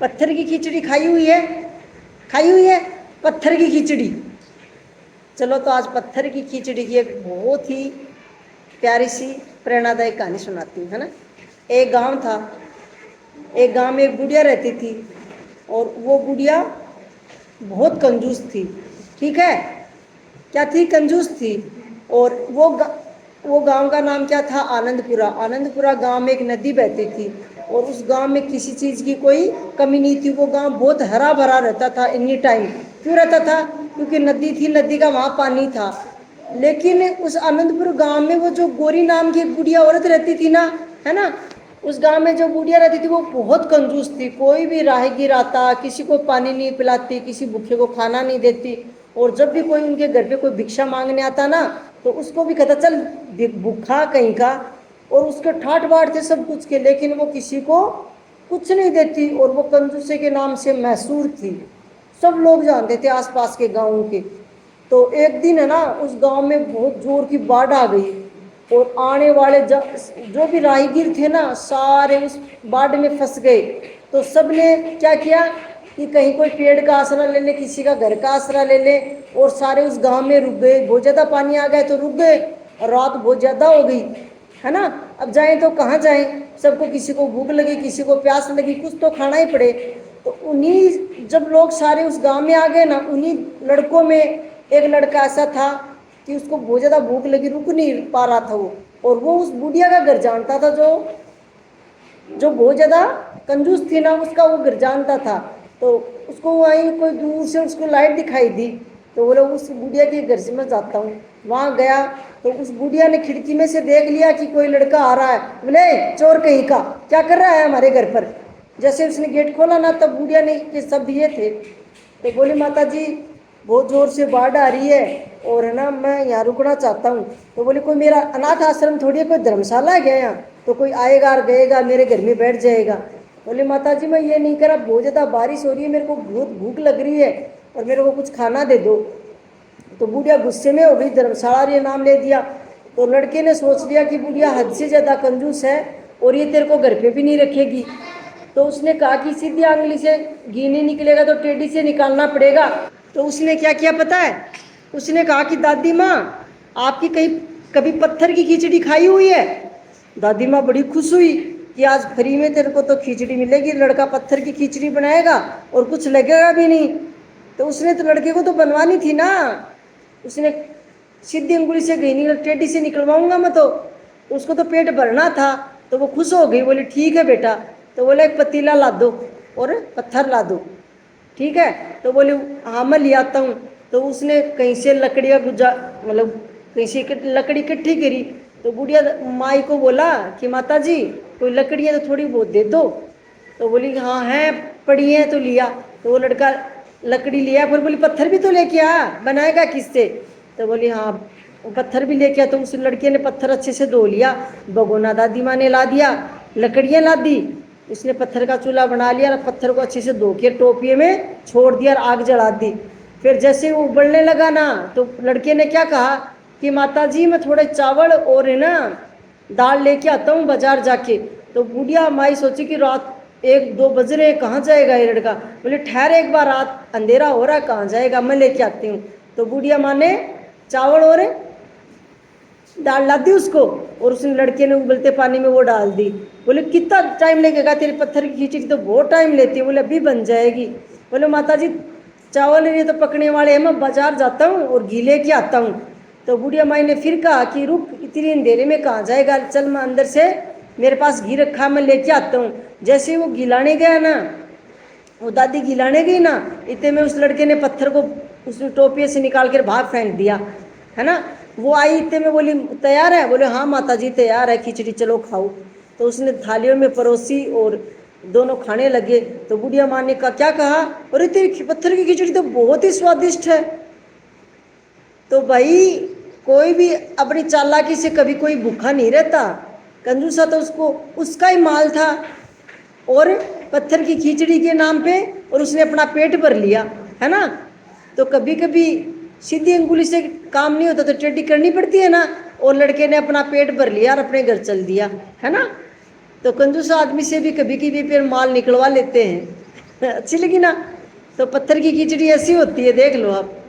पत्थर की खिचड़ी खाई हुई है पत्थर की खिचड़ी। चलो तो आज पत्थर की खिचड़ी की एक बहुत ही प्यारी सी प्रेरणादायक कहानी सुनाती हूँ, है ना। एक गांव था, एक गांव में एक बुढ़िया रहती थी और वो बुढ़िया बहुत कंजूस थी। ठीक है, क्या थी? कंजूस थी। और वो गांव का नाम क्या था? आनंदपुरा। आनंदपुरा गांव में एक नदी बहती थी और उस गांव में किसी चीज़ की कोई कमी नहीं थी। वो गांव बहुत हरा भरा रहता था एनी टाइम। क्यों रहता था? क्योंकि नदी थी, नदी का वहाँ पानी था। लेकिन उस आनंदपुर गांव में वो जो गोरी नाम की एक बुढ़िया औरत रहती थी ना, है ना, उस गांव में जो बुढ़िया रहती थी वो बहुत कंजूस थी। कोई भी राहगीर आता, किसी को पानी नहीं पिलाती, किसी भूखे को खाना नहीं देती। और जब भी कोई उनके घर पे कोई भिक्षा मांगने आता ना, तो उसको भी कहता चल भूखा कहीं का, और उसके ठाट बाट थे सब कुछ के, लेकिन वो किसी को कुछ नहीं देती। और वो कंजूसे के नाम से मशहूर थी, सब लोग जानते थे आसपास के गाँव के। तो एक दिन है ना, उस गांव में बहुत जोर की बाढ़ आ गई और आने वाले जो भी राहगीर थे ना, सारे उस बाढ़ में फंस गए। तो सब ने क्या किया कि कहीं कोई पेड़ का आसरा ले ले, किसी का घर का आसरा ले ले, और सारे उस गांव में रुक गए। बहुत ज़्यादा पानी आ गया तो रुक गए, और रात बहुत ज़्यादा हो गई, है ना। अब जाएं तो कहाँ जाएं? सबको, किसी को भूख लगी, किसी को प्यास लगी, कुछ तो खाना ही पड़े। तो उन्हीं जब लोग सारे उस गांव में आ गए ना, उन्हीं लड़कों में एक लड़का ऐसा था कि उसको बहुत ज़्यादा भूख लगी, रुक नहीं पा रहा था वो। और वो उस बुढ़िया का घर जानता था, जो बहुत ज़्यादा कंजूस थी ना, उसका वो घर जानता था। तो उसको वहीं कोई दूर से उसको लाइट दिखाई दी, तो बोले उस बुढ़िया के घर से मैं जाता हूँ। वहाँ गया तो उस बुढ़िया ने खिड़की में से देख लिया कि कोई लड़का आ रहा है। बोले चोर कहीं का, क्या कर रहा है हमारे घर पर? जैसे उसने गेट खोला ना, तब बुढ़िया ने के सब ये थे। तो बोली माता जी बहुत ज़ोर से बाढ़ आ रही है और है ना, मैं यहाँ रुकना चाहता हूँ। तो बोले कोई मेरा अनाथ आश्रम थोड़ी है, कोई धर्मशाला है क्या यहाँ? तो कोई आएगा और गएगा, मेरे घर में बैठ जाएगा। बोले माता जी मैं ये नहीं करा, बहुत ज़्यादा बारिश हो रही है, मेरे को बहुत भूख लग रही है और मेरे को कुछ खाना दे दो। तो बुढ़िया गुस्से में हो गई, धर्मशाला ये नाम ले दिया। तो लड़के ने सोच लिया कि बुढ़िया हद से ज़्यादा कंजूस है और ये तेरे को घर पे भी नहीं रखेगी। तो उसने कहा कि सीधी आंगली से घी नहीं निकलेगा तो टेढ़ी से निकालना पड़ेगा। तो उसने क्या किया पता है? उसने कहा कि दादी माँ आपकी कहीं कभी पत्थर की खिचड़ी खाई हुई है? दादी माँ बड़ी खुश हुई कि आज फ्री में तेरे को तो खिचड़ी मिलेगी, लड़का पत्थर की खिचड़ी बनाएगा और कुछ लगेगा भी नहीं। तो उसने तो लड़के को तो बनवानी थी ना, उसने सीधी अंगुली से घी नहीं टेढ़ी से निकलवाऊंगा मैं तो, उसको तो पेट भरना था। तो वो खुश हो गई, बोली ठीक है बेटा। तो बोला एक पतीला ला दो और पत्थर ला दो। ठीक है, तो बोले हाँ मैं ले आता हूँ। तो उसने कहीं से लकड़ियाँ मतलब कहीं से लकड़ी इकट्ठी करी। तो बुढ़िया माई को बोला कि माता जी कोई लकड़ियाँ तो थोड़ी बहुत दे दो। तो बोली हाँ है पड़ी है, तो लिया। तो वो लड़का लकड़ी लिया, फिर बोली पत्थर भी तो लेके आ, बनाएगा किससे? तो बोली हाँ पत्थर भी लेके आ। तो उस लड़के ने पत्थर अच्छे से धो लिया, भगोना दादी माँ ने ला दिया, लकड़ियाँ ला दी, उसने पत्थर का चूल्हा बना लिया और पत्थर को अच्छे से धो के टोपिए में छोड़ दिया और आग जला दी। फिर जैसे वो उबलने लगा ना, तो लड़के ने क्या कहा कि माता जी मैं थोड़े चावल और है ना दाल लेके आता हूँ बाजार जाके। तो बुढ़िया माई सोची कि रात 1-2 बज रहे, कहाँ जाएगा ये लड़का? बोले ठहर एक बार, रात अंधेरा हो रहा है, कहाँ जाएगा, मैं लेके आती हूँ। तो बुढ़िया माँ ने चावल और दाल ला दी उसको, और उसने लड़के ने उबलते पानी में वो डाल दी। बोले कितना टाइम लगेगा? तेरी पत्थर की खिचड़ी तो बहुत टाइम लेती है। बोले अभी बन जाएगी। बोले माता जी चावल ये तो पकने वाले हैं, मैं बाजार जाता हूँ और घी लेके आता हूँ। तो बुढ़िया माई ने फिर कहा कि रुक, इतनी अंधेरे में कहाँ जाएगा, चल मैं अंदर से, मेरे पास घी रखा, मैं लेके आता हूँ। जैसे वो घी लाने गया ना, वो दादी घी लाने गई ना, इतने में उस लड़के ने पत्थर को उस टोपिए से निकाल कर बाहर फेंक दिया, है ना। वो आई इतने में बोली तैयार है? बोले हाँ माता जी तैयार है खिचड़ी, चलो खाओ। तो उसने थालियों में परोसी और दोनों खाने लगे। तो बुढ़िया माँ ने कहा क्या कहा? अरे तेरी पत्थर की खिचड़ी तो बहुत ही स्वादिष्ट है। तो भाई कोई भी अपनी चालाकी से कभी कोई भूखा नहीं रहता, कंजूसा तो उसको उसका ही माल था और पत्थर की खिचड़ी के नाम पे, और उसने अपना पेट भर लिया, है ना। तो कभी कभी सीधी अंगुली से काम नहीं होता तो टेढ़ी करनी पड़ती है ना, और लड़के ने अपना पेट भर लिया और अपने घर चल दिया, है ना। तो कंजूस आदमी से भी कभी कभी फिर माल निकलवा लेते हैं। अच्छी लगी ना। तो पत्थर की खिचड़ी ऐसी होती है, देख लो आप।